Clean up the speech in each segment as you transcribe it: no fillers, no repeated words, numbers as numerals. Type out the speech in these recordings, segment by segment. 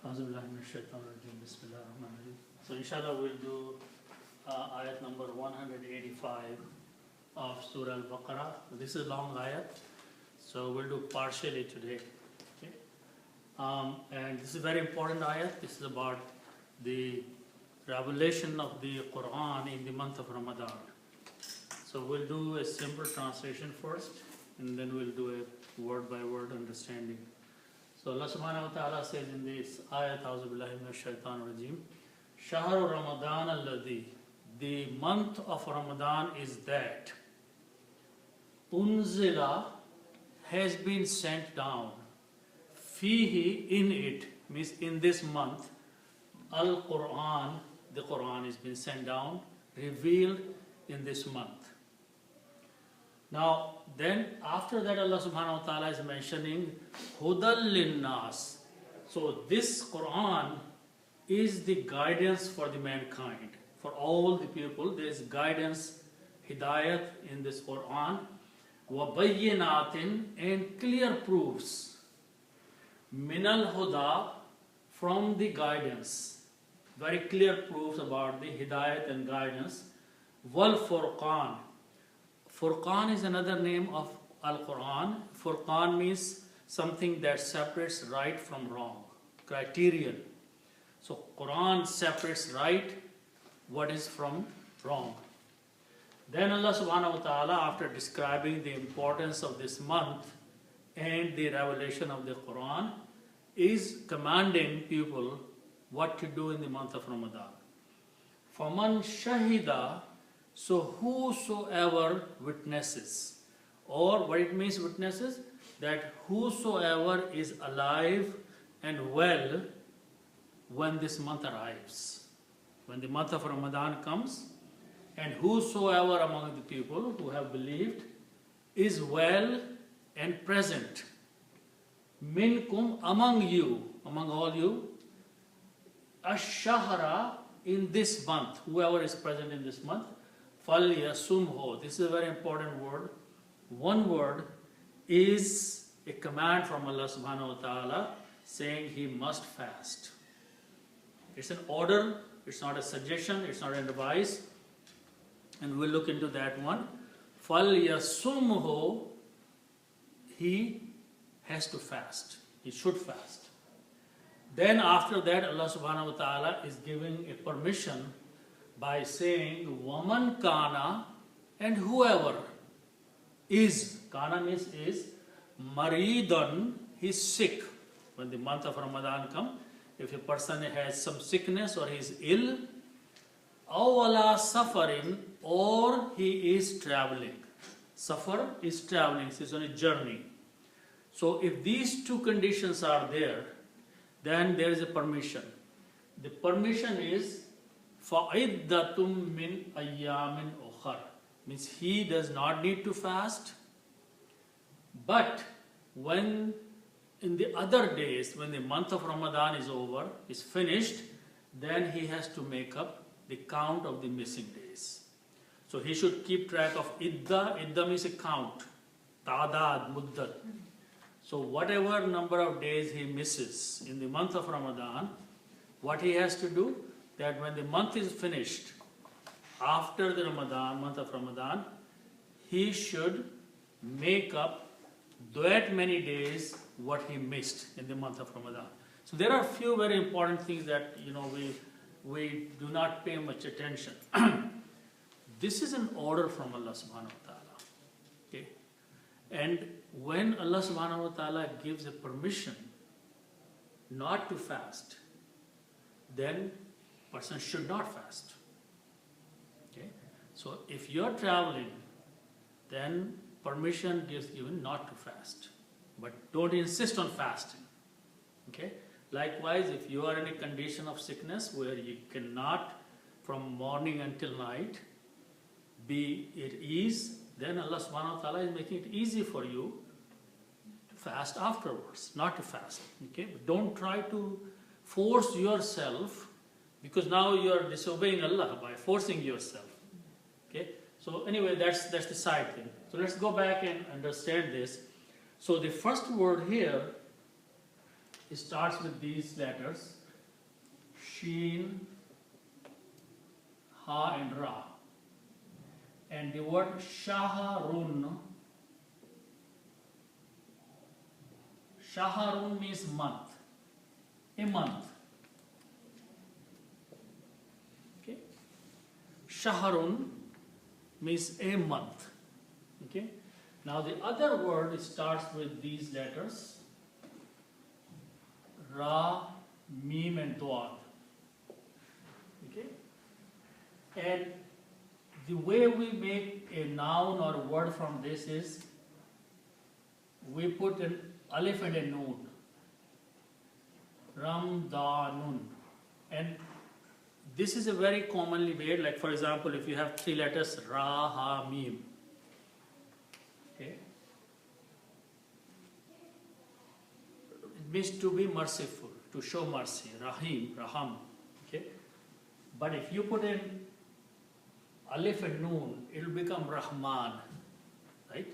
Bismillahirrahmanirrahim. So inshallah we'll do ayat number 185 of Surah Al-Baqarah. This is a long ayat, so we'll do partially today. Okay? And this is a very important ayat. This is about the revelation of the Quran in the month of Ramadan. So we'll do a simple translation first, and then we'll do a word by word understanding. So Allah subhanahu wa ta'ala says in this ayat, A'udhu billahi minash shaitanir rajeem, Shahru Ramadan alladhi, the month of Ramadan is that Unzila has been sent down, Fihi, in it, means in this month, Al-Quran, the Quran has been sent down, revealed in this month. Now, then after that Allah subhanahu wa ta'ala is mentioning Hudal Linnas. So this Quran is the guidance for the mankind. For all the people, there is guidance, hidayat in this Quran. Wabayyinatin, and clear proofs. Minal Huda, from the guidance. Very clear proofs about the hidayat and guidance. Wal Furqan. Furqan is another name of Al-Quran. Furqan means something that separates right from wrong, criterion. So Quran separates right, what is from wrong. Then Allah subhanahu wa ta'ala, after describing the importance of this month and the revelation of the Quran, is commanding people what to do in the month of Ramadan. Faman shahida, so whosoever witnesses, or what it means witnesses, that whosoever is alive and well when this month arrives, when the month of Ramadan comes, and whosoever among the people who have believed is well and present, minkum, among you, among all you, ash-shahra, in this month, whoever is present in this month, فَلْيَصُمْهُ. This is a very important word. One word is a command from Allah subhanahu wa ta'ala saying he must fast. It's an order, it's not a suggestion, it's not an advice. And we'll look into that one. فَلْيَصُمْهُ, he has to fast. He should fast. Then after that, Allah subhanahu wa ta'ala is giving a permission by saying, Waman kana, and whoever is, kana means is, Maridan, he's sick. When the month of Ramadan comes, if a person has some sickness or he's ill, awala suffering, or he is traveling. Suffer is traveling, he's on a journey. So if these two conditions are there, then there is a permission. The permission is فَعِدَّةٌ مِّنْ أَيَّامٍ أُخَرٍ, means he does not need to fast, but when in the other days, when the month of Ramadan is over, is finished, then he has to make up the count of the missing days. So he should keep track of idda. Idda means a count, ta'adad, muddat. So whatever number of days he misses in the month of Ramadan, what he has to do, that when the month is finished, after the Ramadan, month of Ramadan, he should make up that many days what he missed in the month of Ramadan. So there are a few very important things that we do not pay much attention. This is an order from Allah subhanahu wa ta'ala. Okay? And when Allah subhanahu wa ta'ala gives a permission not to fast, then person should not fast. Okay? So if you're traveling, then permission gives given not to fast. But don't insist on fasting. Okay? Likewise, if you are in a condition of sickness where you cannot from morning until night be at ease, then Allah subhanahu wa ta'ala is making it easy for you to fast afterwards, not to fast. Okay? But don't try to force yourself, because now you are disobeying Allah by forcing yourself. Okay? So anyway, that's the side thing. So let's go back and understand this. So the first word here starts with these letters, Sheen, Ha and Ra. And the word Shaharun, Shaharun means month, a month. Okay? Shaharun means a month. Okay? Now the other word starts with these letters, Ra, Mim and Dwad. Okay? And the way we make a noun or a word from this is, we put an alif and a noon. Ramdanun. And this is a very commonly made, like for example, if you have three letters, Ra, Ha, Mim. Okay? It means to be merciful, to show mercy. Rahim, Raham. Okay? But if you put in alif and noon, it will become Rahman. Right?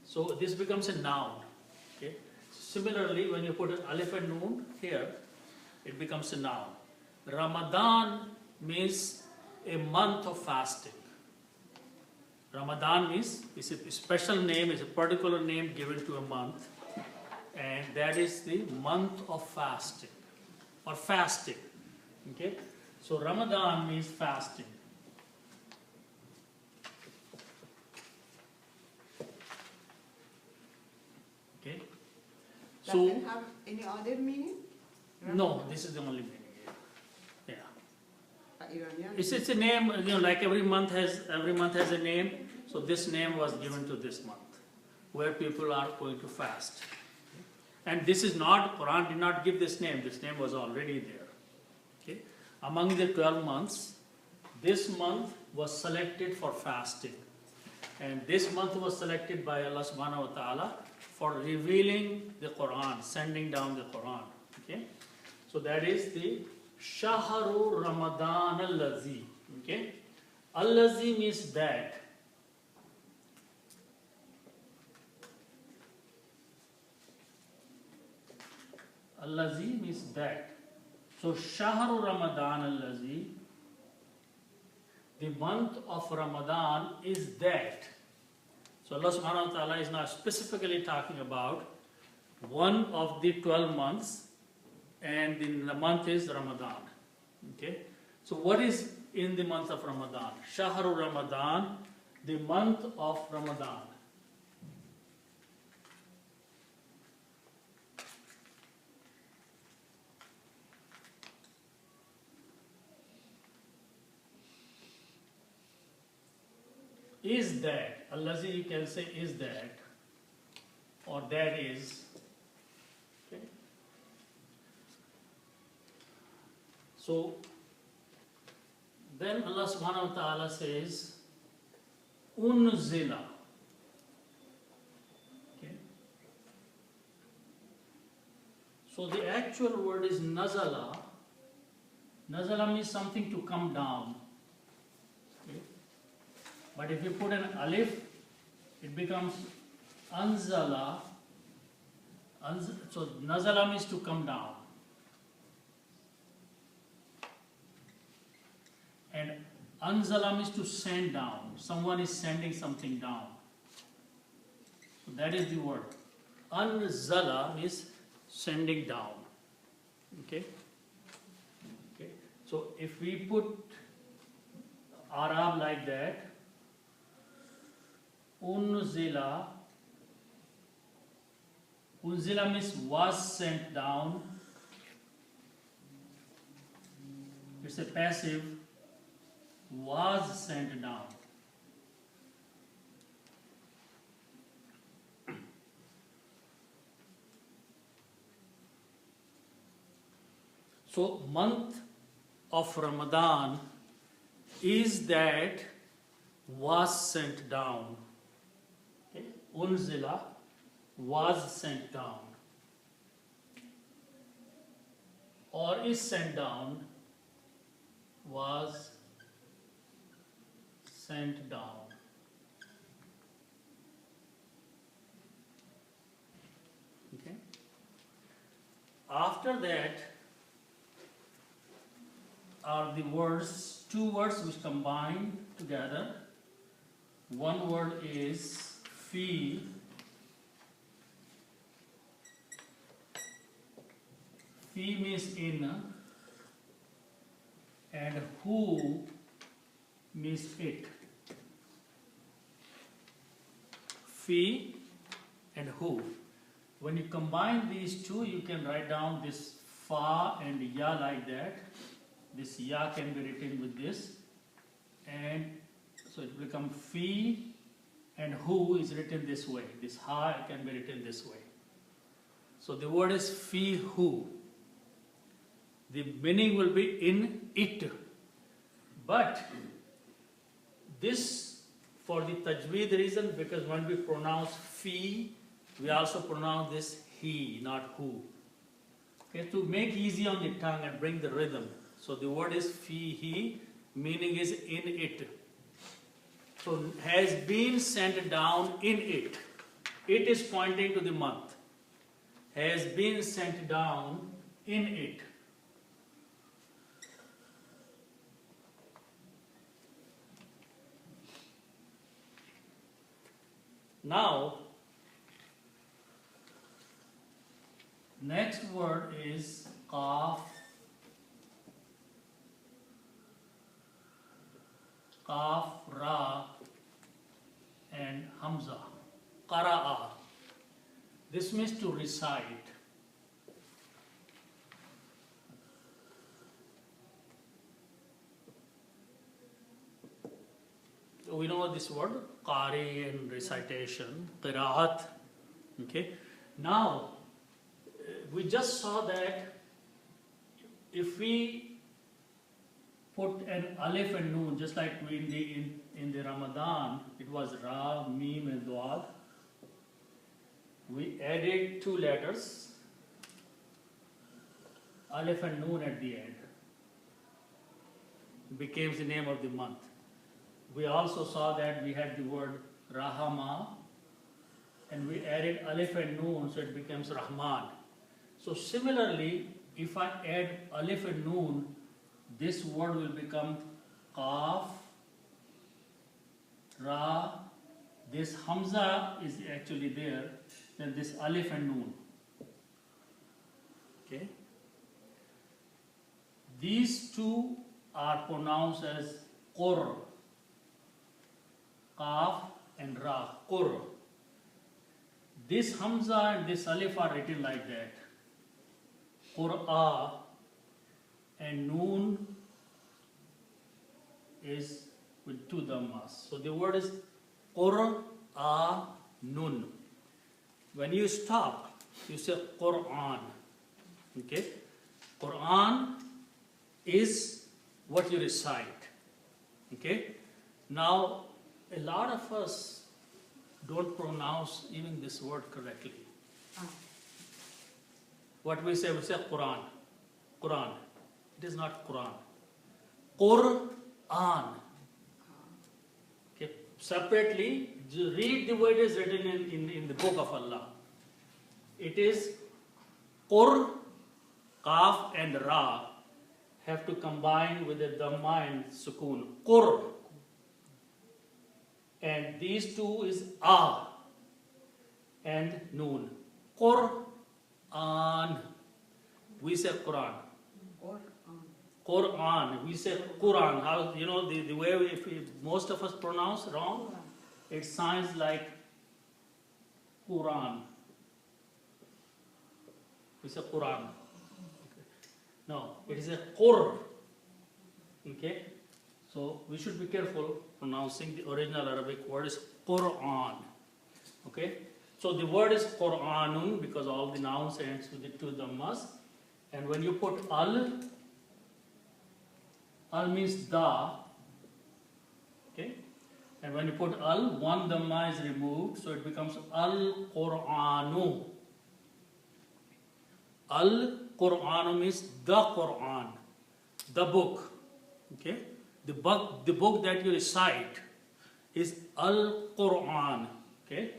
So this becomes a noun. Okay? Similarly, when you put an alif and noon here, it becomes a noun. Ramadan means a month of fasting. Ramadan means it's a special name, it's a particular name given to a month, and that is the month of fasting or fasting. Okay? So Ramadan means fasting. Okay? Does So it have any other meaning? no, this is the only meaning. Yeah. Iranian? It's a name, like every month has a name. So this name was given to this month, where people are going to fast. And this is not, Quran did not give this name. This name was already there. Okay? Among the 12 months, this month was selected for fasting. And this month was selected by Allah subhanahu wa ta'ala for revealing the Quran, sending down the Quran. Okay? So that is the Shahru Ramadan al-Lazi. Okay? Al-Lazi means that. Al-Lazi means that. So Shahru Ramadan al-Lazi, the month of Ramadan is that. So Allah subhanahu wa ta'ala is now specifically talking about one of the 12 months, and the month is Ramadan. Okay? So what is in the month of Ramadan? Shahru Ramadan, the month of Ramadan. Is that, Allazi you can say is that, or that is. Okay? So then Allah subhanahu wa ta'ala says, Unzila. Okay? So the actual word is Nazala. Nazala means something to come down. Okay? But if you put an alif, it becomes Anzala. So Nazala means to come down. And Anzala means to send down. Someone is sending something down. So that is the word. Anzala means sending down. Okay? Okay. So if we put Arab like that, Unzila. Unzila means was sent down. It's a passive. Was sent down. So month of Ramadan is that was sent down. Okay? Unzila was sent down. Or is sent down, was sent down. Okay? After that are the words, two words which combine together. One word is fi. Fi means in, and who means it. Fi and who. When you combine these two, you can write down this fa and ya like that. This ya can be written with this, and so it will become fi, and who is written this way. This ha can be written this way. So the word is fi who. The meaning will be in it. But this, for the tajweed reason, because when we pronounce fi, we also pronounce this he, not who. Okay, to make easy on the tongue and bring the rhythm. So the word is fi he, meaning is in it. So has been sent down in it. It is pointing to the month. Has been sent down in it. Now, next word is qaf. Qaf, ra, and hamza. Qara'a. This means to recite. We know this word, qari, and recitation, qira'at. Okay. Now, we just saw that if we put an alif and noon, just like we in the Ramadan, it was ra, mim, and dad. We added two letters, alif and noon at the end. It became the name of the month. We also saw that we had the word Rahama, and we added alif and noon, so it becomes Rahman. So similarly, if I add alif and noon, this word will become Qaf, Ra, this Hamza is actually there, then this alif and noon. Okay? These two are pronounced as Qur. Qaf and Ra, Qur. This Hamza and this Alif are written like that. Qur'a, and Noon is with two dhammas. So the word is Qur'a Nun. When you stop, you say Quran. Okay? Quran is what you recite. Okay? Now, a lot of us don't pronounce even this word correctly. What we say Quran. Quran. It is not Quran. Quran. Okay. Separately, read the way it is written in the book of Allah. It is Qur, Qaf and Ra have to combine with the Dhamma and Sukoon. Qur. And these two is A and Noon. Quran. We say Quran. Quran. We say Quran. How, you know, the way if most of us pronounce wrong, it sounds like Quran. We say Quran. Okay. No, it is a Qur. Okay? So we should be careful pronouncing the original Arabic word is Quran. Okay? So the word is Quranun because all the nouns ends with the two dhammas. And when you put al means the. Okay? And when you put al, one dhamma is removed, so it becomes al-Qur'anu. Al-Qur'anu means the Quran, the book. Okay? The book that you recite is Al-Quran. Okay?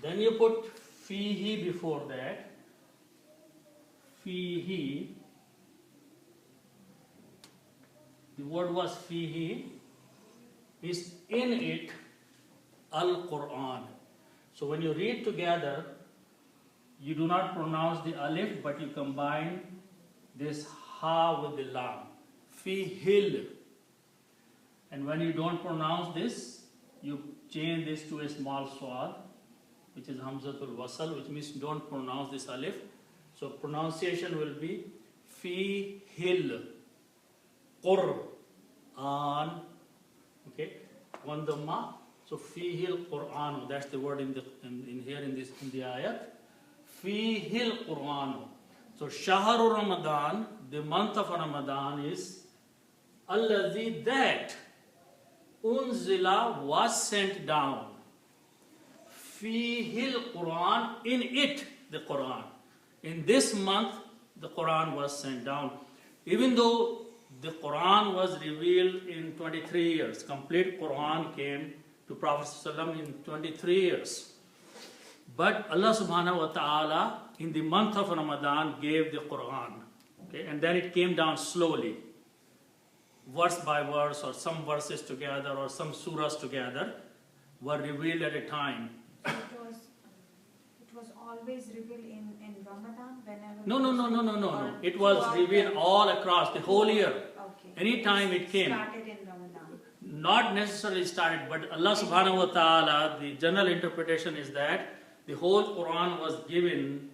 Then you put fihi before that. fihi, the word was fihi, is in it Al-Quran. So when you read together, you do not pronounce the alif, but you combine this ha with the lam. Fihil. And when you don't pronounce this, you change this to a small swad, which is Hamzatul Wasal, which means don't pronounce this alif. So pronunciation will be Fihil Qur'an. Okay, one dhamma. So Fihil Qur'an. That's the word in the ayat. Fihil Qur'an. So Shahru Ramadan, the month of Ramadan is Allazi, that Unzila was sent down. Fihil Quran, in it the Quran. In this month the Quran was sent down. Even though the Quran was revealed in 23 years, complete Quran came to Prophet ﷺ in 23 years. But Allah subhanahu wa ta'ala in the month of Ramadan gave the Quran. Okay? And then it came down slowly, verse by verse, or some verses together, or some surahs together were revealed at a time. It was always revealed in Ramadan whenever. No. It was revealed all across the whole year. Okay. Anytime it came. Started in Ramadan. Not necessarily started, but Allah subhanahu wa ta'ala, the general interpretation is that the whole Quran was given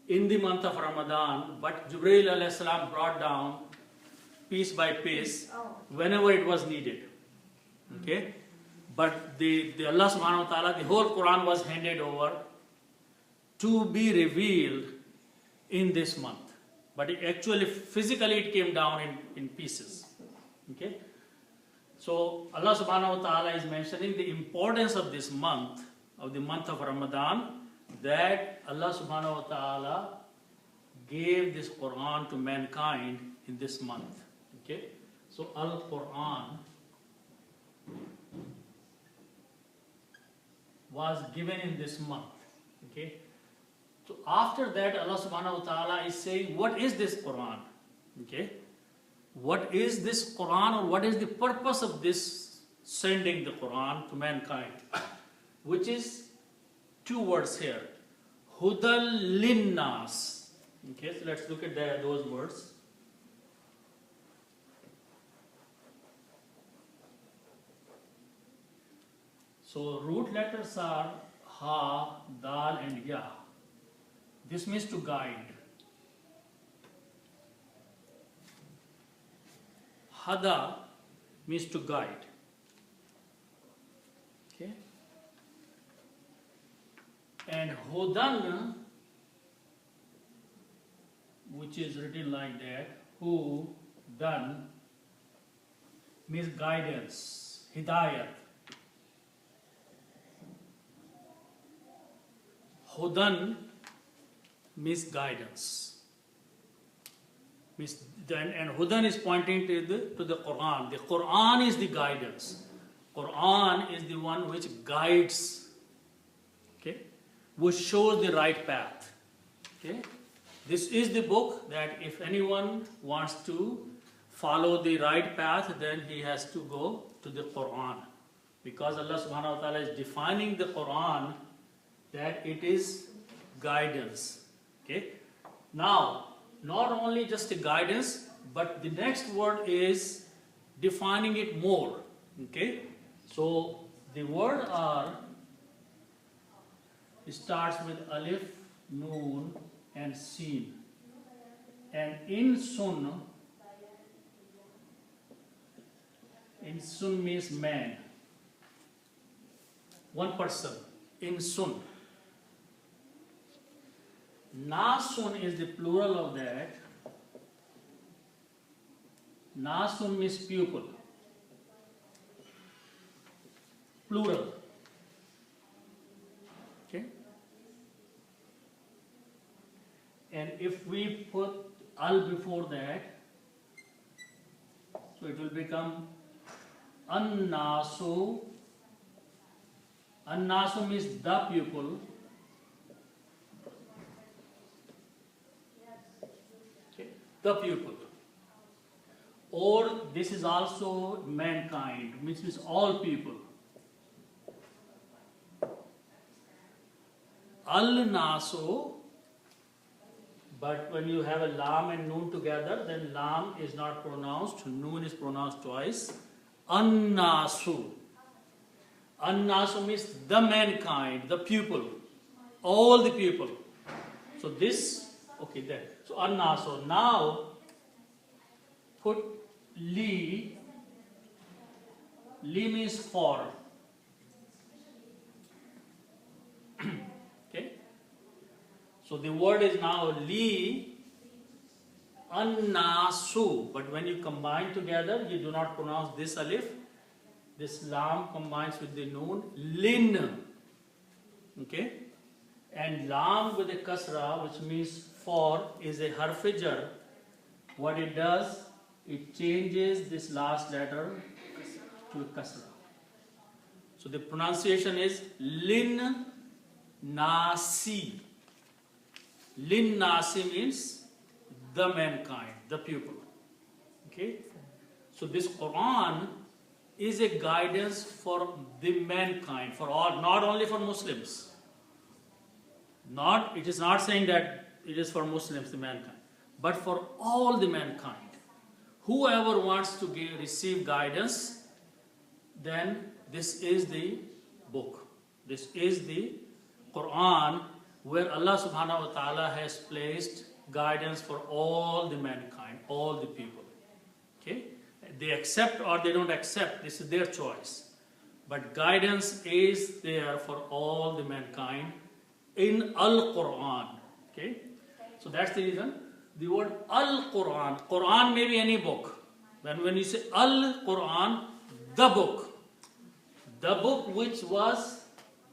in the month of Ramadan, but Jibreel alayhi salam brought down piece by piece whenever it was needed. Okay? But the Allah subhanahu wa ta'ala, the whole Quran was handed over to be revealed in this month. But physically it came down in pieces. Okay? So Allah subhanahu wa ta'ala is mentioning the importance of this month, of the month of Ramadan, that Allah subhanahu wa ta'ala gave this Quran to mankind in this month. Okay? So Al-Quran was given in this month. Okay? So after that, Allah subhanahu wa ta'ala is saying, what is this Quran? Okay? What is this Quran, or what is the purpose of this sending the Quran to mankind? Which is two words here. Hudal linnas. Okay, so let's look at those words. So root letters are Ha, Dal and Ya. This means to guide. Hada means to guide. Okay? And Hudan, which is written like that, who done means guidance, hidayat. Hudan means guidance. And Hudan is pointing to the Quran. The Quran is the guidance. Quran is the one which guides, okay, which shows the right path. Okay? This is the book that if anyone wants to follow the right path, then he has to go to the Quran. Because Allah subhanahu wa ta'ala is defining the Quran that it is guidance. Okay? Now, not only just a guidance, but the next word is defining it more. Okay? So the word starts with alif, noon, and sin. And in sun means man. One person. In sun. Nasun is the plural of that. Nasun means pupil. Plural. Okay? And if we put al before that, so it will become annasu. Annasu means the pupil. the people. Or this is also mankind, which means all people. Al-nasu, but when you have a lam and noon together, then lam is not pronounced, noon is pronounced twice. An-nasu. An-nasu means the mankind, the people, all the people. So this, okay, there. So an-nasu. Now, put li. Li means for. Okay. So the word is now li an-nasu. But when you combine together, you do not pronounce this alif. This lam combines with the noon. Lin. Okay. And lam with a kasra, which means for, is a harf jar. What it does, it changes this last letter to a kasra. So the pronunciation is lin nasi. Lin nasi means the mankind, the people. Okay? So this Quran is a guidance for the mankind, for all, not only for Muslims. It is not saying that it is for Muslims, the mankind, but for all the mankind. Whoever wants to receive guidance, then this is the book. This is the Quran, where Allah subhanahu wa ta'ala has placed guidance for all the mankind, all the people. Okay? They accept or they don't accept, this is their choice. But guidance is there for all the mankind in Al-Quran. Okay? So that's the reason. The word Al-Quran, Quran may be any book. When you say Al-Quran, the book which was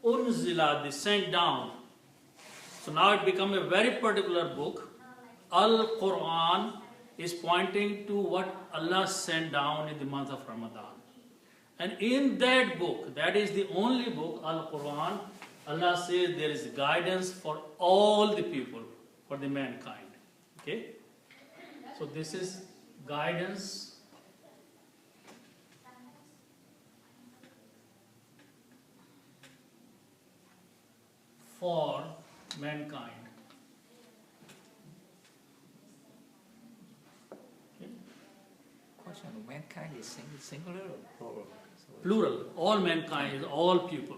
unzila, sent down. So now it becomes a very particular book. Al-Quran is pointing to what Allah sent down in the month of Ramadan. And in that book, that is the only book, Al-Quran, Allah says there is guidance for all the people, for the mankind. Okay? So this is guidance for mankind. Okay? Question: mankind is singular or plural? Plural. All mankind is all people.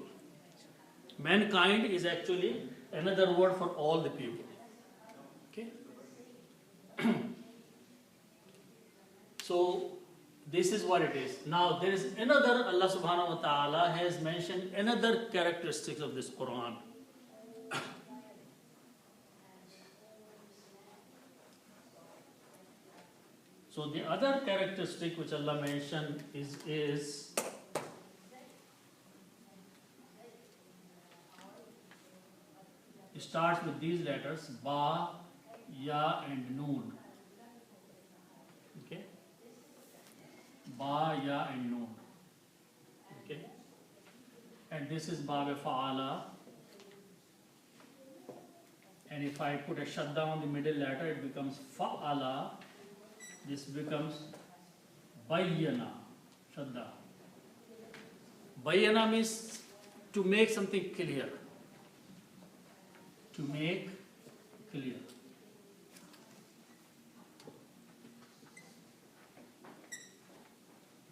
Mankind is actually another word for all the people. Okay? So this is what it is. Now there is another, Allah subhanahu wa ta'ala has mentioned another characteristics of this Quran. So the other characteristic which Allah mentioned is it starts with these letters, ba, ya and noon. Okay? Ba, ya and noon. Okay? And this is ba fa'ala. And if I put a shadda on the middle letter, it becomes fa'ala. This becomes bayyana, shadda. Bayyana means to make something clear. To make clear.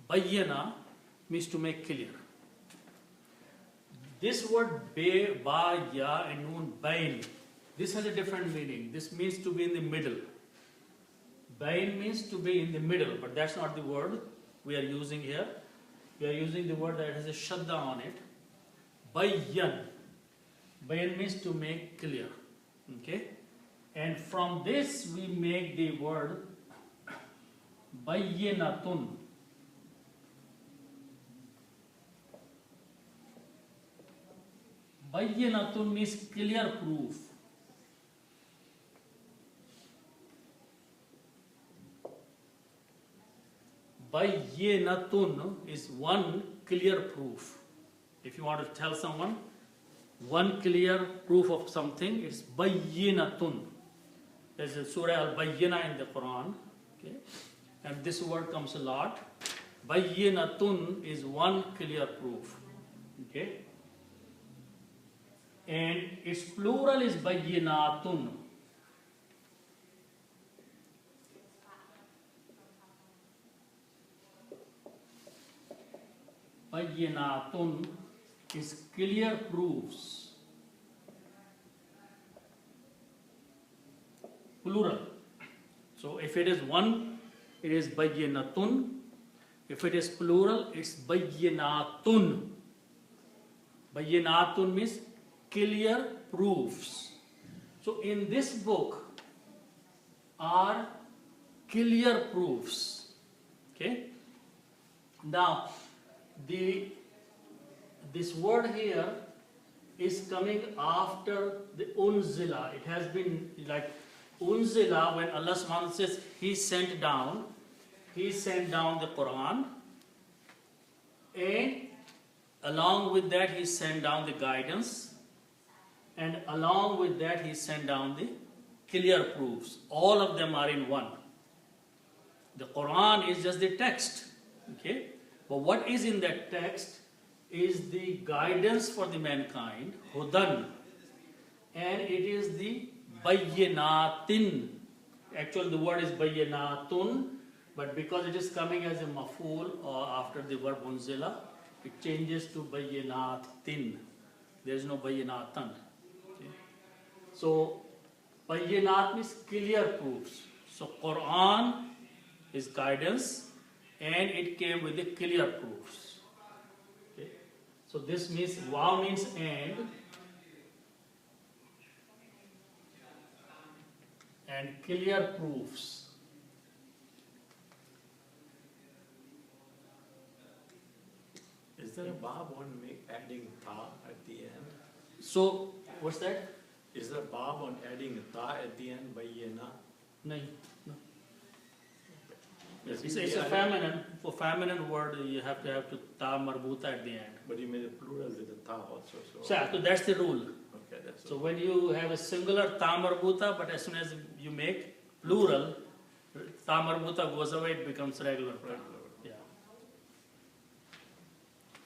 Bayyana means to make clear. This word ba, ya and noon, bain, this has a different meaning. This means to be in the middle. Bain means to be in the middle, but that's not the word we are using here. We are using the word that has a shadda on it. Bayyan. Bayan means to make clear. Okay? And from this we make the word bayyinatun. Bayyinatun means clear proof. Bayyinatun is one clear proof. If you want to tell someone one clear proof of something, it's bayyinatun. There's a Surah Al-Bayyinah in the Quran. Okay? And this word comes a lot. Bayyinatun is one clear proof. Okay? And its plural is bayyinatun. Bayyinatun is clear proofs. Plural. So if it is one, it is bayyinatun. If it is plural, it's bayyinatun. Bayyinatun means clear proofs. So in this book are clear proofs. Okay? Now, this word here is coming after the unzila. It has been like unzila, when Allah subhanahu wa ta'ala says He sent down the Quran, and along with that He sent down the guidance, and along with that He sent down the clear proofs. All of them are in one. The Quran is just the text. Okay? But what is in that text is the guidance for the mankind, hudan, and it is the bayyinatin. Actually, the word is bayyinatun, but because it is coming as a maf'ul or after the verb unzila, it changes to bayyinatin. There is no bayyinatan. Okay? So, bayyinat means clear proofs. So, Quran is guidance, and it came with the clear proofs. Okay? So this means, wow means and clear proofs. Is there a bab on adding ta at the end? So, what's that? Is there a bab on adding ta at the end, bayyina? No. Yes, It's a feminine. For feminine word, you have to ta marbuta at the end. But you made a plural with a ta also. So that's the rule. Okay, that's So when you have a singular ta marbuta, but as soon as you make plural, ta marbuta goes away, it becomes regular. Regular. Yeah.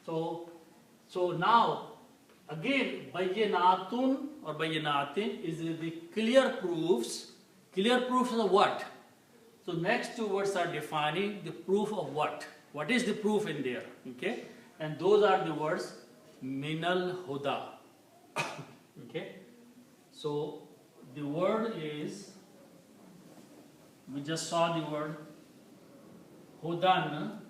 So now, again, bayyinatun or bayyinatin is the clear proofs. Clear proofs of what? So next two words are defining the proof of what. What is the proof in there? Okay? And those are the words minal huda. Okay? So the word is, we just saw the word hudan.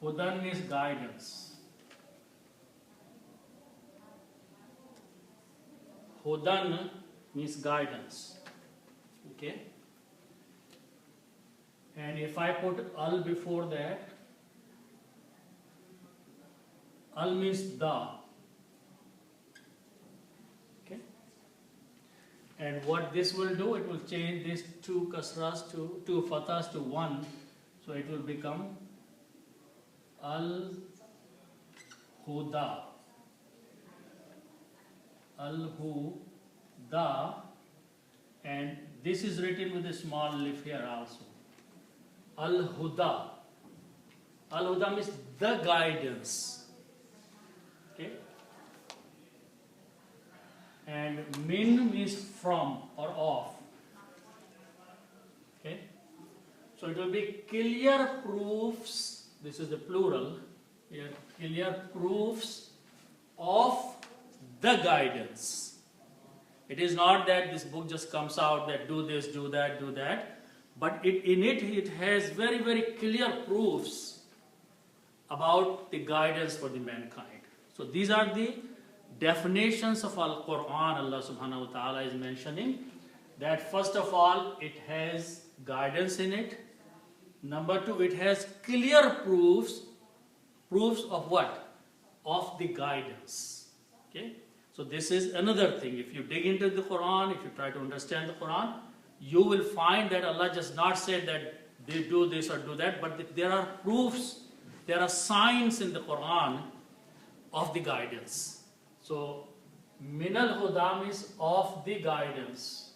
Hudan means guidance. Hudan means guidance. Okay? And if I put al before that, al means the. Okay? And what this will do, it will change these two kasras to two fathas to one. So it will become al huda. Al huda. And this is written with a small leaf here also. Al-Huda. Al-Huda means the guidance. Okay? And min means from or of. Okay? So it will be clear proofs. This is the plural. Here, clear proofs of the guidance. It is not that this book just comes out that do this, do that, but in it has very, very clear proofs about the guidance for the mankind. So these are the definitions of Al-Quran. Allah subhanahu wa ta'ala is mentioning that first of all, it has guidance in it. Number two, it has clear proofs of what? Of the guidance. Okay? So this is another thing. If you dig into the Quran, if you try to understand the Quran, you will find that Allah just not said that they do this or do that, but there are proofs, there are signs in the Quran of the guidance. So Minal huda means of the guidance.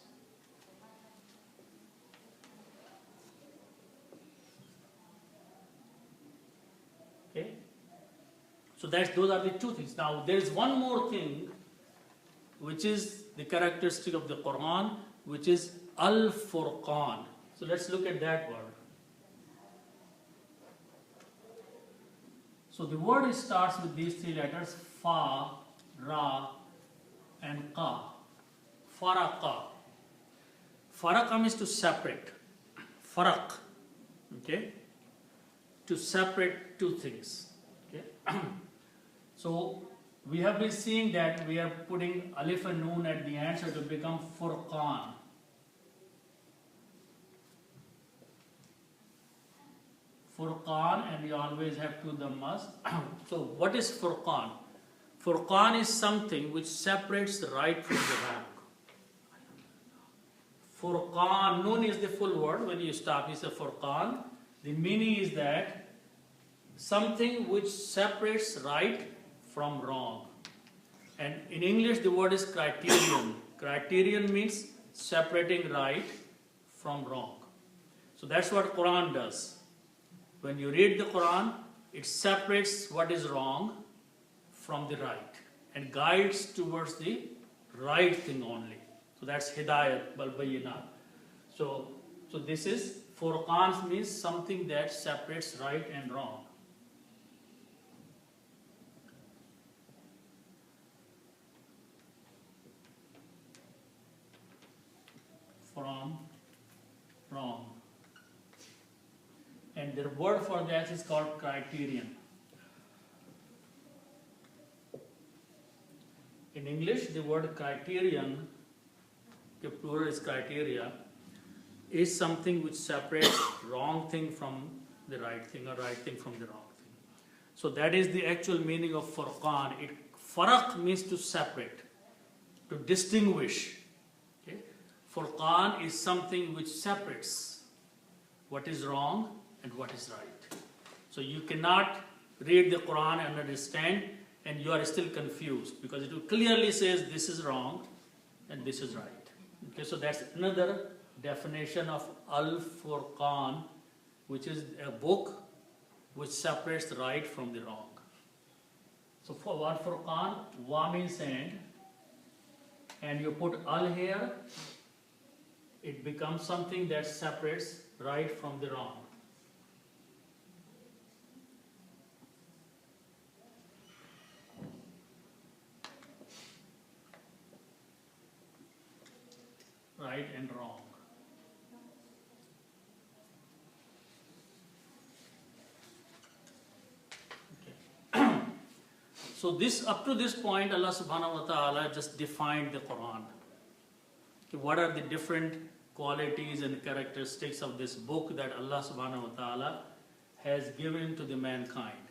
Okay? So those are the two things. Now there is one more thing which is the characteristic of the Quran, which is Al-Furqan. So let's look at that word. So the word starts with these three letters, Fa, Ra, and Qa. Faraqa. Faraqa means to separate. Faraq. Okay? To separate two things. Okay? So we have been seeing that we are putting alif and noon at the end, so it will become Furqan. Furqan, and we always have two dhammas. So what is Furqan? Furqan is something which separates the right from the wrong. Furqan, noon is the full word. When you stop, you say Furqan. The meaning is that something which separates right from wrong. And in English, the word is criterion. Criterion means separating right from wrong. So that's what Quran does. When you read the Quran, it separates what is wrong from the right and guides towards the right thing only. So that's Hidayat, Bal-Bayyinat. So this is, Furqan means something that separates right and wrong. From wrong. And the word for that is called criterion. In English, the word criterion, the plural is criteria, is something which separates wrong thing from the right thing or right thing from the wrong thing. So that is the actual meaning of Furqan. Faraq means to separate, to distinguish. Okay? Furqan is something which separates what is wrong and what is right. So you cannot read the Quran and understand and you are still confused, because it clearly says this is wrong and this is right. Okay, so that's another definition of Al-Furqan, which is a book which separates the right from the wrong. So for what Furqan, Wa means and you put Al here, it becomes something that separates right from the wrong. Right and wrong. Okay. So up to this point, Allah subhanahu wa ta'ala just defined the Quran. Okay, what are the different qualities and characteristics of this book that Allah subhanahu wa ta'ala has given to the mankind?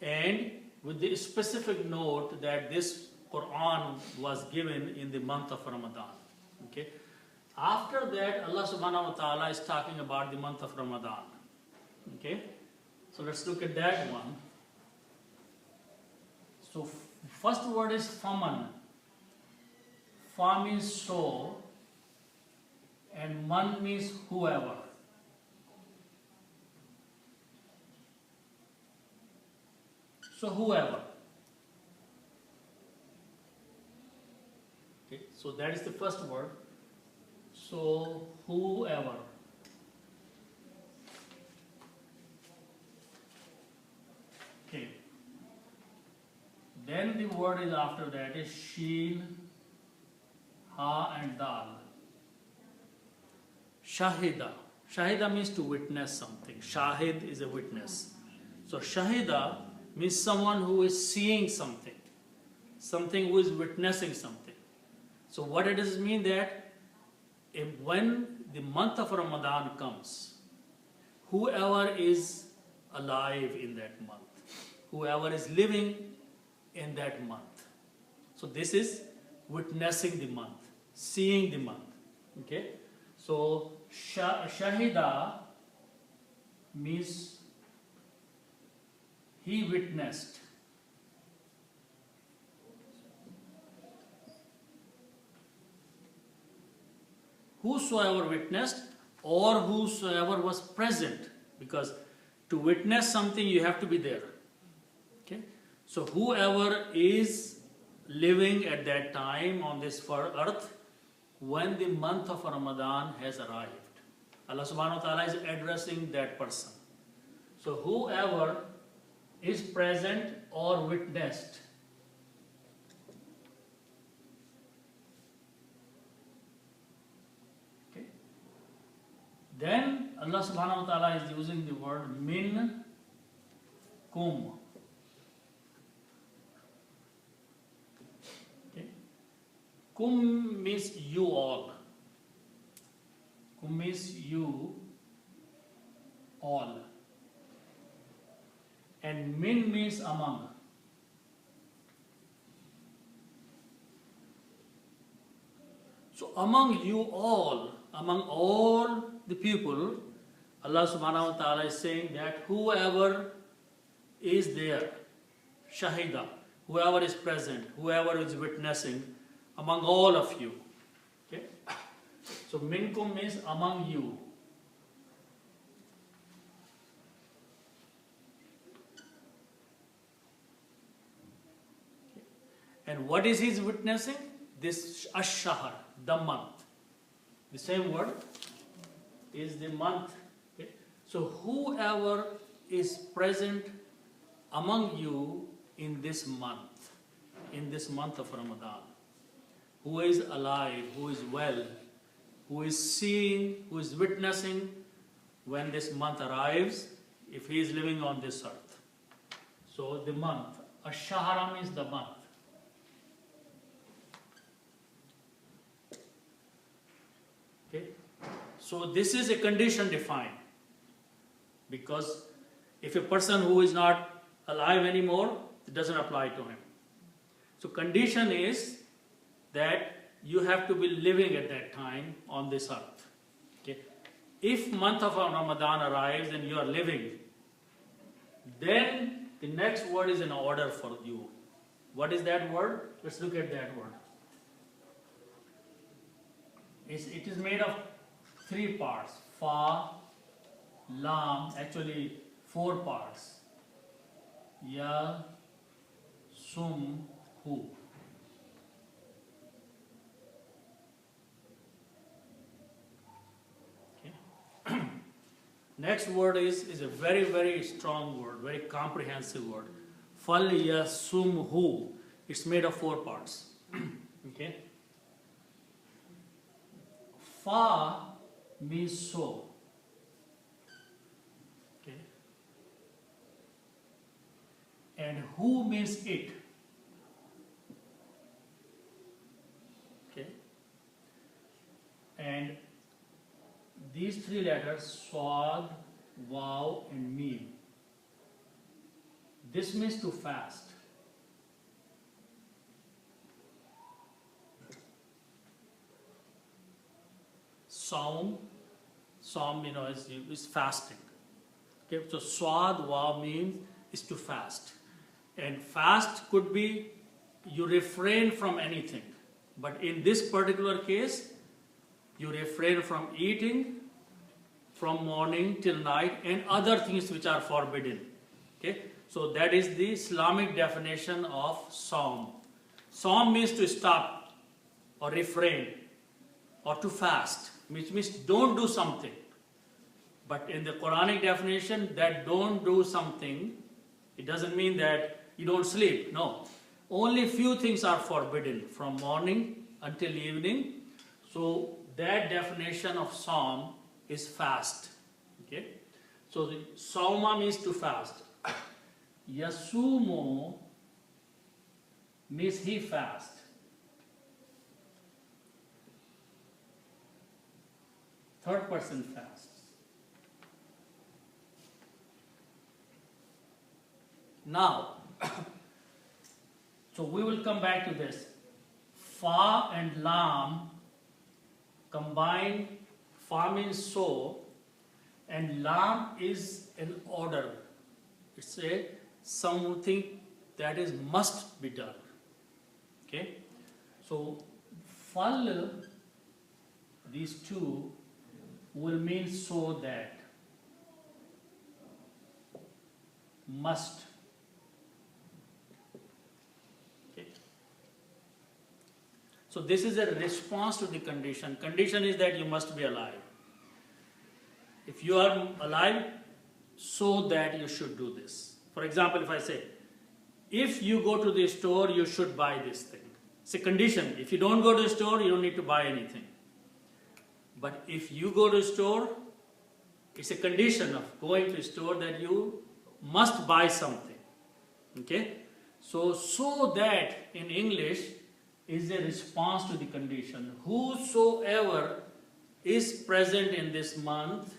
And with the specific note that this Quran was given in the month of Ramadan. Okay. After that, Allah subhanahu wa ta'ala is talking about the month of Ramadan. Okay. So let's look at that one. So first word is faman. Fa means so, and man means whoever. So whoever. Okay. So that is the first word. So whoever. Okay. Then the word is after that is sheen, ha and dal. Shahida. Shahida means to witness something. Shahid is a witness. So shahida means someone who is seeing something. Something who is witnessing something. So what it does mean that when the month of Ramadan comes, whoever is alive in that month, whoever is living in that month. So this is witnessing the month, seeing the month. Okay? So Shahida means he witnessed. whosoever witnessed or whosoever was present, because to witness something you have to be there. Okay? So whoever is living at that time on this earth when the month of Ramadan has arrived. Allah subhanahu wa ta'ala is addressing that person. So whoever is present or witnessed. Okay. Then Allah subhanahu wa ta'ala is using the word min kum. Okay. Kum means you all. Kum means you all. And min means among. So among you all, among all the people, Allah subhanahu wa ta'ala is saying that whoever is there, shahida, whoever is present, whoever is witnessing, among all of you. Okay? So minkum means among you. And what is his witnessing? This ash-shahr, the month. The same word is the month. Okay? So whoever is present among you in this month of Ramadan, who is alive, who is well, who is seeing, who is witnessing when this month arrives, if he is living on this earth. So the month, ash-shahr means the month. Okay. So this is a condition defined, because if a person who is not alive anymore, it doesn't apply to him. So condition is that you have to be living at that time on this earth. Okay. If month of Ramadan arrives and you are living, then the next word is an order for you. What is that word? Let's look at that word. It is made of 3 parts. Fa, lam, actually 4 parts. Ya, sum, hu. Okay. Next word is a very, very strong word, very comprehensive word. Fal ya sum hu. It's made of 4 parts. Okay. Fa means so. Okay. And who means it. Okay. And these 3 letters, swad, waw, and mim. This means to fast. Saum, is fasting. Okay, so swad, waw means is to fast. And fast could be you refrain from anything. But in this particular case, you refrain from eating from morning till night and other things which are forbidden. Okay, so that is the Islamic definition of saum. Saum means to stop or refrain or to fast, which means don't do something. But in the Quranic definition, that don't do something, it doesn't mean that you don't sleep. No. Only few things are forbidden from morning until evening. So that definition of saum is fast. Okay? So the sauma means to fast. Yasumo means he fast. Third person fasts. Now, so we will come back to this. Fa and lam combined. Fa means so, and lam is an order. It's a something that is must be done. Okay? So, fal, these two will mean so that, must. Okay. So this is a response to the condition. Condition is that you must be alive. If you are alive, so that you should do this. For example, if I say, if you go to the store, you should buy this thing. It's a condition. If you don't go to the store, you don't need to buy anything. But if you go to the store, it's a condition of going to the store that you must buy something. Okay? So that in English is a response to the condition. Whosoever is present in this month,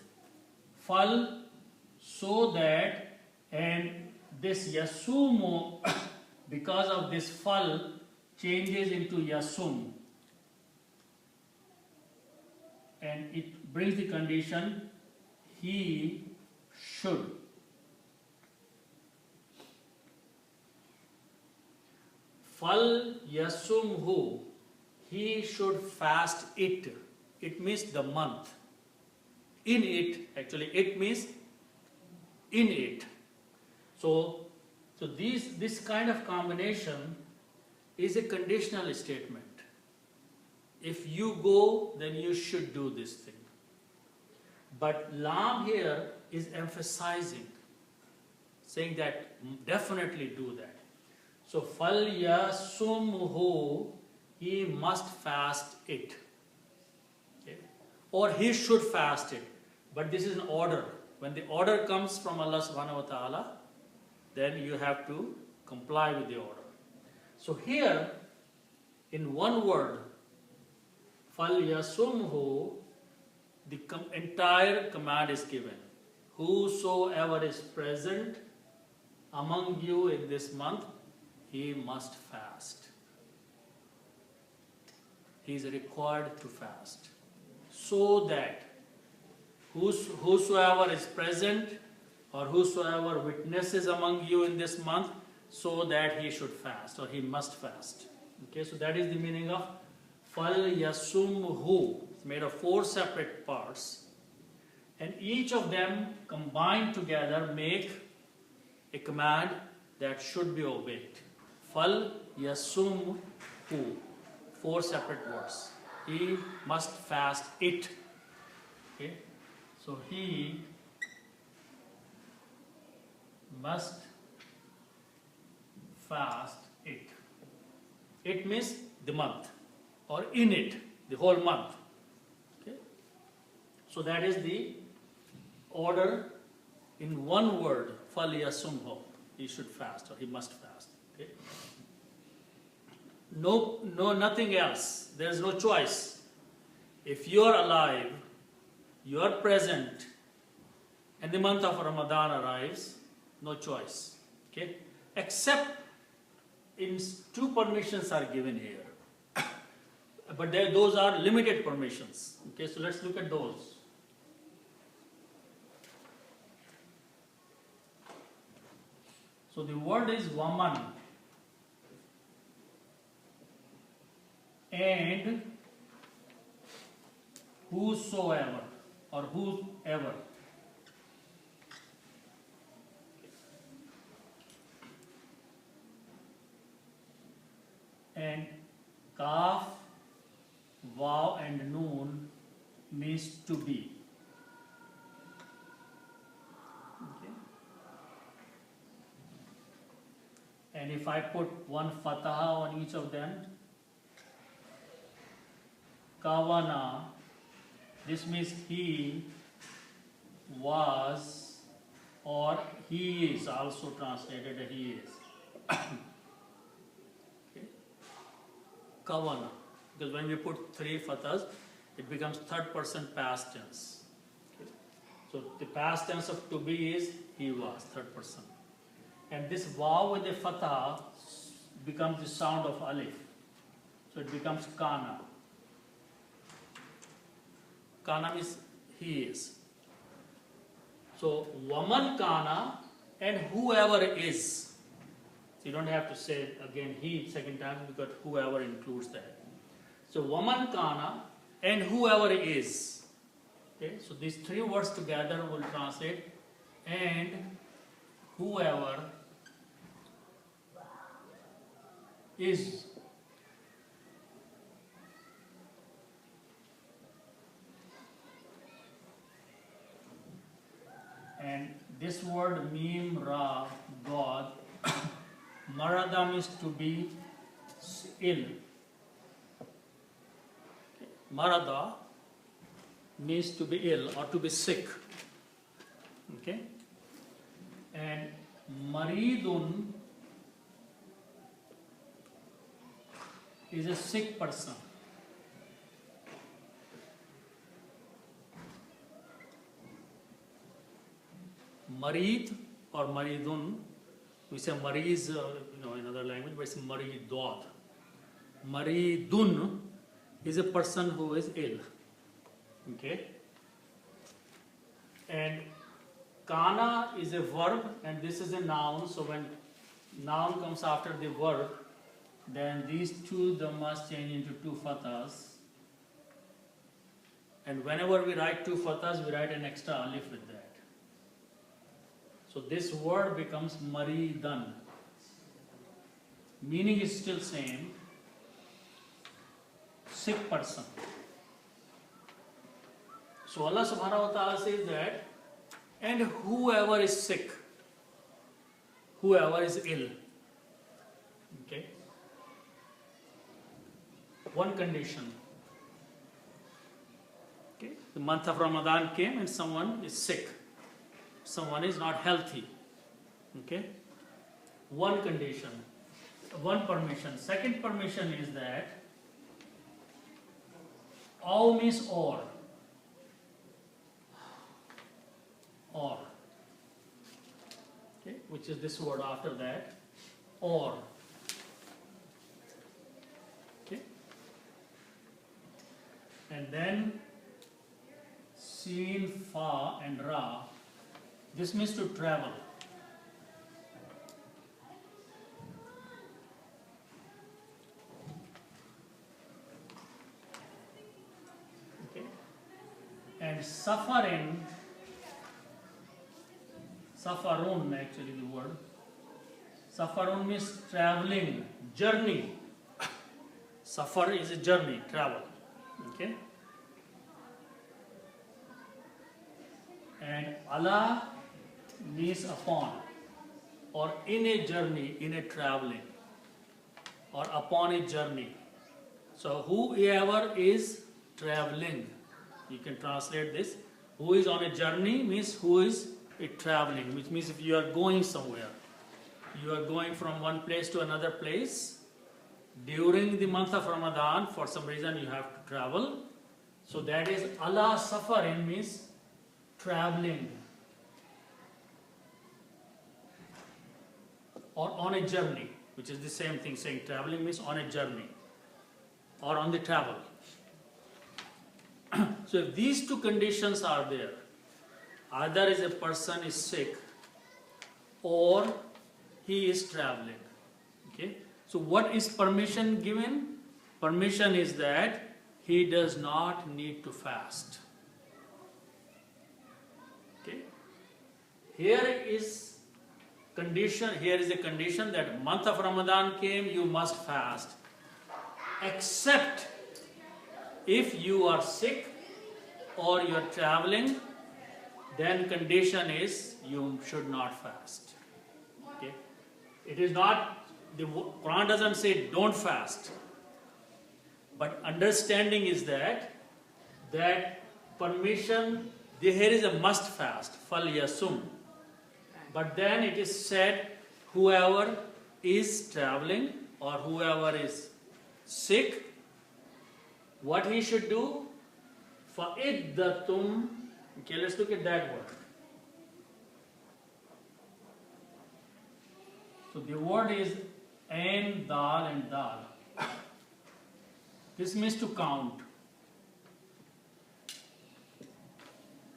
fal, so that, and this yasumu, because of this fal, changes into yasum. And it brings the condition, he should. Fal yasumhu, he should fast it. It means the month. In it, actually, it means in it. So this kind of combination is a conditional statement. If you go, then you should do this thing. But lam here is emphasizing, saying that definitely do that. So fal yasumhu, he must fast it. Okay? Or he should fast it. But this is an order. When the order comes from Allah subhanahu wa ta'ala, then you have to comply with the order. So here, in one word, fal yasumhu, the entire command is given. Whosoever is present among you in this month, he must fast. He is required to fast. So that whosoever is present or whosoever witnesses among you in this month, so that he should fast or he must fast. Okay, so that is the meaning of fal yasumhu. It's made of 4 separate parts, and each of them combined together make a command that should be obeyed. Fal yasumhu, 4 separate words. He must fast it. Okay, so he must fast it. It means the month, or in it, the whole month. Okay? So that is the order in one word, fal yasumhu. He should fast or he must fast. Okay? No, nothing else. There is no choice. If you are alive, you are present, and the month of Ramadan arrives, no choice. Okay? Except in 2 permissions are given here. But those are limited permissions. Okay, so let's look at those. So the word is waman. And whosoever or whoever. And kaf, waw and noon means to be. Okay. And if I put one fataha on each of them, kawana, this means he was, or he is, also translated he is. Okay. Kawana, because when we put 3 fathas, it becomes 3rd person past tense. Okay. So the past tense of to be is he was, 3rd person. And this waw with the fatha becomes the sound of alif. So it becomes kana. Kana means he is. So waman kana and whoever is. So you don't have to say again he 2nd time because whoever includes that. So waman kana and whoever is. Okay, so these three words together will translate and whoever is. And this word mim ra God, marada means to be ill. Marada means to be ill or to be sick. Okay? And maridun is a sick person. Marid or maridun, we say mariz, in other language, but it's maridod. Maridun is a person who is ill. Okay? And kana is a verb and this is a noun. So when noun comes after the verb, then these two dhammas change into two fathas. And whenever we write two fathas, we write an extra alif with that. So this word becomes maridan. Meaning is still same. Sick person. So Allah subhanahu wa ta'ala says that, and whoever is sick, whoever is ill. Okay? One condition. Okay? The month of Ramadan came and someone is sick. Someone is not healthy. Okay? One condition. One permission. Second permission is that aw means or. Or. Okay? Which is this word after that. Or. Okay? And then Sin, Fa and Ra. This means to travel. Okay. And Safarin, Safarun actually the word. Safarun means traveling, journey. Safar is a journey, travel. Okay. And Allah means upon, or in a journey, in a traveling, or upon a journey. So whoever is traveling, you can translate this. Who is on a journey means who is traveling, which means if you are going somewhere, you are going from one place to another place. During the month of Ramadan, for some reason you have to travel. So that is Allah safarin means traveling. Or on a journey, which is the same thing, saying traveling means on a journey or on the travel. So if these two conditions are there, either is a person is sick or he is traveling. Okay? So what is permission given? Permission is that he does not need to fast. Okay? Here is a condition that month of Ramadan came, you must fast. Except if you are sick or you are traveling, then condition is you should not fast. Okay? It is not, the Quran doesn't say don't fast. But understanding is that permission, here is a must fast, fal yasum. But then it is said, whoever is traveling or whoever is sick, what he should do? Fa'iddatum. Okay, let's look at that word. So the word is ain, dal and dal. This means to count.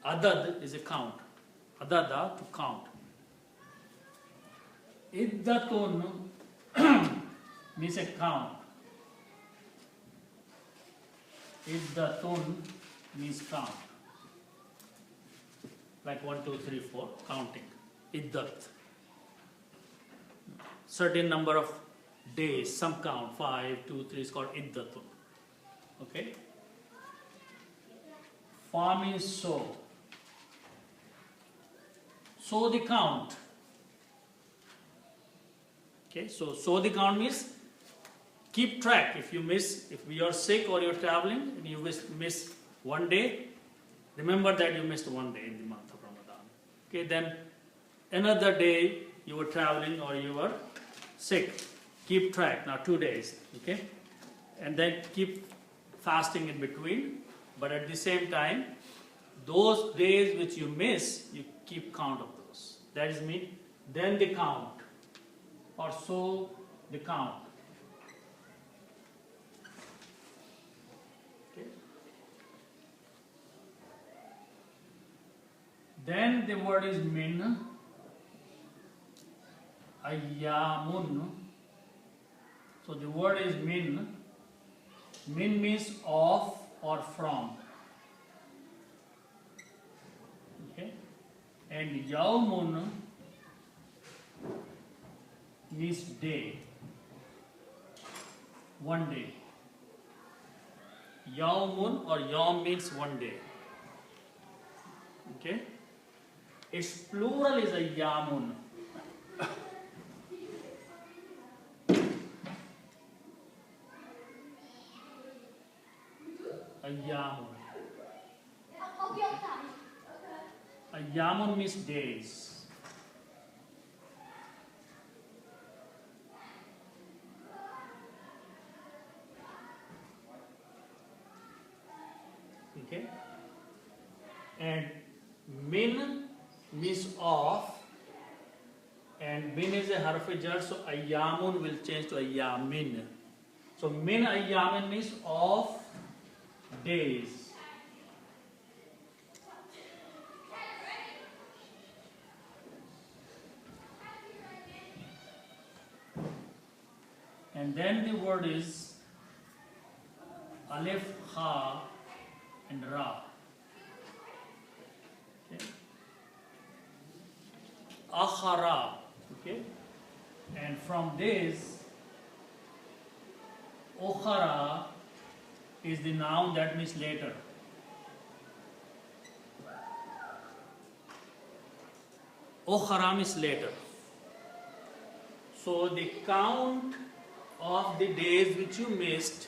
Adad is a count. Adada, to count. Iddatun means a count. Iddatun means count. Like 1, 2, 3, 4, counting. Iddat. Certain number of days, some count, 5, 2, 3 is called iddatun. Okay? Fa means so. So the count. Okay, so the count means keep track. If you are sick or you're traveling and you miss one day, remember that you missed one day in the month of Ramadan. Okay, then another day you were traveling or you were sick. Keep track, now 2 days. Okay, and then keep fasting in between. But at the same time, those days which you miss, you keep count of those. That is mean, then the count, or so the count. Okay. Then the word is min, ayyamun. So the word is min. Min means of or from. Okay. And yawmun means day. One day. Yawmun or yawm means one day. Okay. Its plural is ayyamun. Ayyamun. Ayyamun means days. Okay. And min means of, and min is a harf jar, so ayyamun will change to ayyamin. So min ayyamin means of days. And then the word is alif, ha, and ra. Okay. Akhara. Okay. And from this, okhara is the noun that means later. Okhara means later. So the count of the days which you missed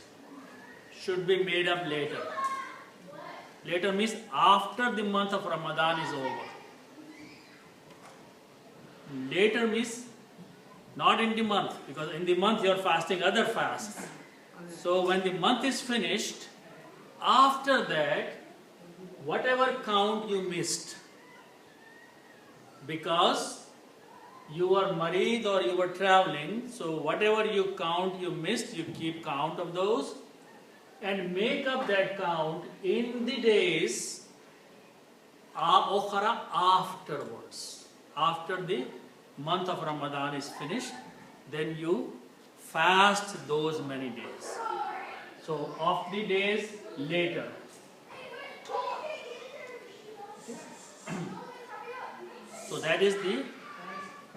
should be made up later. Later means after the month of Ramadan is over. Later means not in the month, because in the month you are fasting other fasts. So when the month is finished, after that, whatever count you missed, because you were married or you were traveling, so whatever you count you missed, you keep count of those and make up that count in the days okhara afterwards. After the month of Ramadan is finished, then you fast those many days. So of the days later. So that is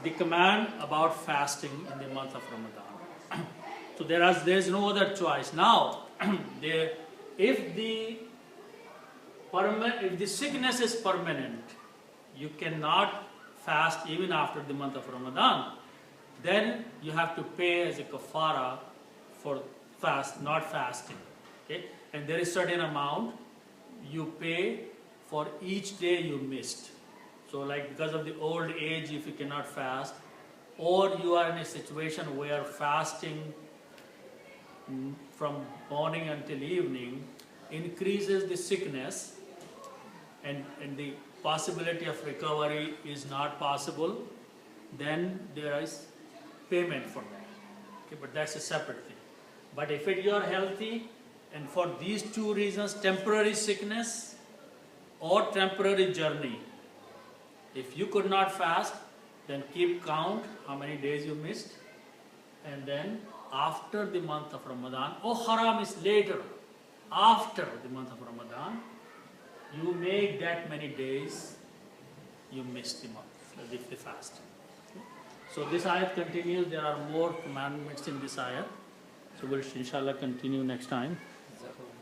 the command about fasting in the month of Ramadan. So there is no other choice. Now, if the sickness is permanent, you cannot fast even after the month of Ramadan, then you have to pay as a kafara for not fasting. Okay? And there is certain amount you pay for each day you missed. So like because of the old age, if you cannot fast, or you are in a situation where fasting from morning until evening increases the sickness and the possibility of recovery is not possible, then there is payment for that. Okay, but that's a separate thing. But if you are healthy and for these two reasons, temporary sickness or temporary journey, if you could not fast, then keep count how many days you missed, and then after the month of Ramadan, haram is later. after the month of Ramadan, you make that many days, you miss the month, the fast. So this ayat continues. There are more commandments in this ayat. So we'll inshallah continue next time. Jazakallah.